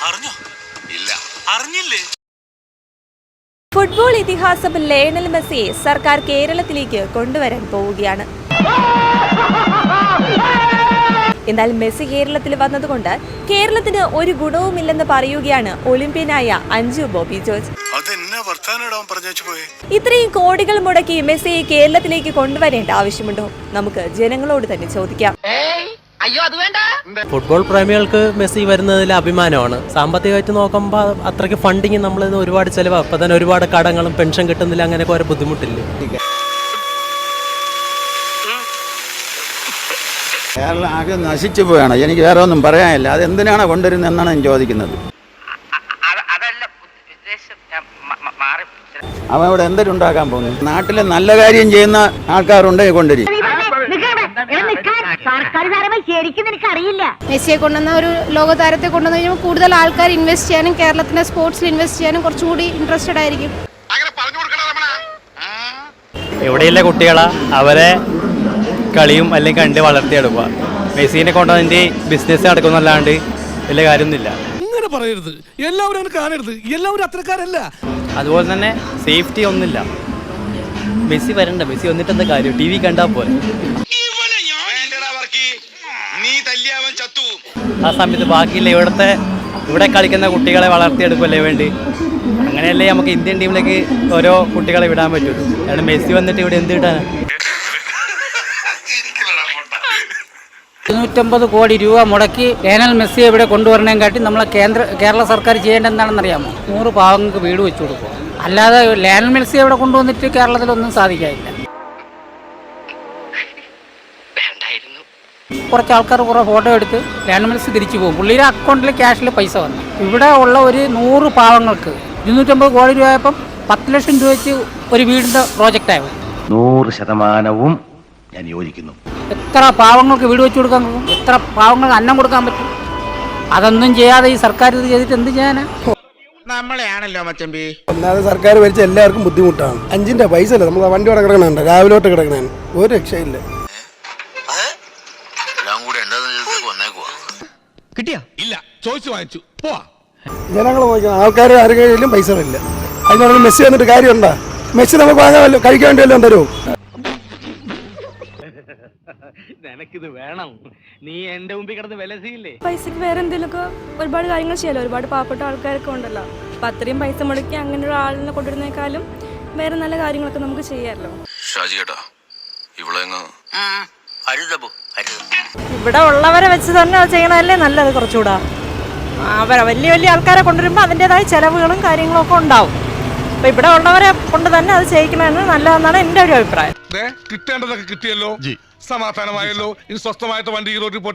അറിഞ്ഞോ? ഇല്ല. അറിഞ്ഞില്ലേ? ഫുട്ബോൾ ഇതിഹാസം ലയണൽ മെസ്സിയെ സർക്കാർ കേരളത്തിലേക്ക് കൊണ്ടുവരാൻ പോവുകയാണ്. എന്നാൽ മെസ്സി കേരളത്തിൽ വന്നതുകൊണ്ട് കേരളത്തിന് ഒരു ഗുണവുമില്ലെന്ന് പറയുകയാണ് ഒളിമ്പ്യനായ അഞ്ജു ബോബി ജോർജ്. ഇത്രയും കോടികൾ മുടക്കി മെസ്സിയെ കേരളത്തിലേക്ക് കൊണ്ടുവരേണ്ട ആവശ്യമുണ്ടോ? നമുക്ക് ജനങ്ങളോട് തന്നെ ചോദിക്കാം. ഫുട്ബോൾ പ്രേമികൾക്ക് മെസ്സി വരുന്നതിൽ അഭിമാനമാണ്. സാമ്പത്തികമായിട്ട് നോക്കുമ്പോൾ അത്രയ്ക്ക് ഫണ്ടിങ് നമ്മൾ ഒരുപാട് ചിലവാണ്. അപ്പം തന്നെ ഒരുപാട് കടങ്ങളും പെൻഷൻ കിട്ടുന്നില്ല, അങ്ങനെയൊക്കെ ഒരു ബുദ്ധിമുട്ടില്ല. കേരളം ആകെ നശിച്ചു പോയാണ്. എനിക്ക് വേറെ ഒന്നും പറയാനില്ല. അതെന്തിനാണ് കൊണ്ടുവരുന്നത് എന്നാണ് ഞാൻ ചോദിക്കുന്നത്. അവൻ ഇവിടെ എന്തിനുണ്ടാക്കാൻ പോകുന്നു? നാട്ടിലെ നല്ല കാര്യം ചെയ്യുന്ന ആൾക്കാരുണ്ടെങ്കിൽ കൊണ്ടുവരും. മെസ്സിയെ കൊണ്ടുവന്ന ഒരു ലോകതാരത്തെ കൊണ്ടുവന്ന് കഴിയുമ്പോൾ കൂടുതൽ ആൾക്കാർ ഇൻവെസ്റ്റ് ചെയ്യാനും കേരളത്തിന്റെ സ്പോർട്സിൽ ഇൻവെസ്റ്റ് ചെയ്യാനും കുറച്ചുകൂടി ഇൻട്രസ്റ്റഡ് ആയിരിക്കും. എവിടെയുള്ള കുട്ടികളാ അവരെ കളിയും അല്ലെങ്കിൽ കണ്ട് വളർത്തിയെടുക്കുക. മെസ്സിനെ കൊണ്ടുവന്നിട്ട് ബിസിനസ് നടക്കുന്നല്ലാണ്ട് വലിയ കാര്യമൊന്നുമില്ല. ഇങ്ങനെ പറയരുത്, എല്ലാവരും അങ്ങനെ കാണരുത്, എല്ലാവരും അത്രക്കാരല്ല. അതുപോലെ തന്നെ സേഫ്റ്റി ഒന്നുമില്ല. മെസ്സി വരണ്ട, മെസ്സി വന്നിട്ട് എന്താ കാര്യം? ടി വി കണ്ടാൽ പോലെ. ആ സമയത്ത് ബാക്കിയില്ല, ഇവിടെ കളിക്കുന്ന കുട്ടികളെ വളർത്തിയെടുക്കുമല്ലേ വേണ്ടി. അങ്ങനെയല്ലേ നമുക്ക് ഇന്ത്യൻ ടീമിലേക്ക് ഓരോ കുട്ടികളെ വിടാൻ പറ്റുള്ളൂ. കാരണം മെസ്സി വന്നിട്ട് ഇവിടെ എന്ത് കിട്ടാനാ? 250 കോടി രൂപ മുടക്കി ലയണൽ മെസ്സിയെ ഇവിടെ കൊണ്ടുവരണേക്കാട്ടി നമ്മളെ കേരള സർക്കാർ ചെയ്യേണ്ടത് എന്താണെന്നറിയാമോ? 100 പാവങ്ങൾക്ക് വീട് വെച്ചു കൊടുക്കുക. അല്ലാതെ ലയണൽ മെസ്സിയെ ഇവിടെ കൊണ്ടുവന്നിട്ട് കേരളത്തിലൊന്നും സാധിക്കാനില്ല. കുറച്ച് ആൾക്കാർ കുറേ ഫോട്ടോ എടുത്ത് ലയണൽ മെസ്സി തിരിച്ചു പോകും. പുള്ളിയുടെ അക്കൗണ്ടിൽ ക്യാഷിൽ പൈസ വന്നു. ഇവിടെ ഉള്ള ഒരു 100 പാവങ്ങൾക്ക് 250 കോടി രൂപയായപ്പം 10 ലക്ഷം രൂപ വെച്ച് ഒരു വീടിൻ്റെ പ്രോജക്റ്റാകും. 100% ഞാൻ യോജിക്കുന്നു. എത്ര പാവങ്ങൾക്ക് വീട് വെച്ച് കൊടുക്കാൻ പോകും? എത്ര പാവങ്ങൾക്ക് അന്നം കൊടുക്കാൻ പറ്റും? അതൊന്നും ചെയ്യാതെ ഈ സർക്കാർ ഇത് ചെയ്തിട്ട് എന്ത് ചെയ്യാനാ? നമ്മളെയാണല്ലോ മച്ചമ്പി. ഒന്നാമത് സർക്കാർ ഭരിച്ച എല്ലാവർക്കും ബുദ്ധിമുട്ടാണ്. 5ന്റെ പൈസ അല്ല, നമ്മൾ വണ്ടി ഇവിടെ കിടക്കണുണ്ട്, രാവിലോട്ട് കിടക്കണ ഒരു രക്ഷയില്ല. കിട്ടിയാ ഇല്ല, ചോദിച്ചു വാങ്ങിച്ചു പോവാ. ജനങ്ങൾ നോക്കണം, ആൾക്കാർ ആരുടെയും പൈസ ഇല്ല. അതിനോട് മെസ്സി വന്നിട്ട് കാര്യമുണ്ടോ? മെസ്സി നമുക്ക് വാങ്ങാൻ കഴിക്കാൻ വേണ്ടി വല്ലതും തരുമോ? നിനക്കിത് വേണം, നീ എന്റെ മുമ്പിൽ കിടന്ന് വിലസിയില്ലേ? പൈസക്ക് വേറെ എന്തെങ്കിലുമൊക്കെ ഒരുപാട് കാര്യങ്ങൾ ചെയ്യാലോ. ഒരുപാട് പാവപ്പെട്ട ആൾക്കാരൊക്കെ ഉണ്ടല്ലോ. അപ്പൊ അത്രയും പൈസ മുടക്കി അങ്ങനെ ഒരു ആളിനെ കൊണ്ടുവരുന്നേക്കാളും വേറെ നല്ല കാര്യങ്ങളൊക്കെ നമുക്ക് ചെയ്യാമല്ലോ. ഇവിടെ ഉള്ളവരെ വെച്ച് തന്നെ അത് ചെയ്യണമല്ലേ നല്ലത്. കുറച്ചുകൂടാ അവരെ വലിയ വലിയ ആൾക്കാരെ കൊണ്ടുവരുമ്പോൾ അതിൻ്റെതായ ചെലവുകളും കാര്യങ്ങളും ഒക്കെ ഉണ്ടാവും. അപ്പൊ ഇവിടെ ഉള്ളവരെ കൊണ്ട് തന്നെ അത് ചെയ്യിക്കണമെന്ന് നല്ലതെന്നാണ് എൻ്റെ ഒരു അഭിപ്രായം. കിട്ടേണ്ടതൊക്കെ കിട്ടിയല്ലോ, സമാധാനമായല്ലോ. ഇനി സ്വസ്ഥമായിട്ട് വണ്ടി ഈ റോഡിൽ പോട്ടെ.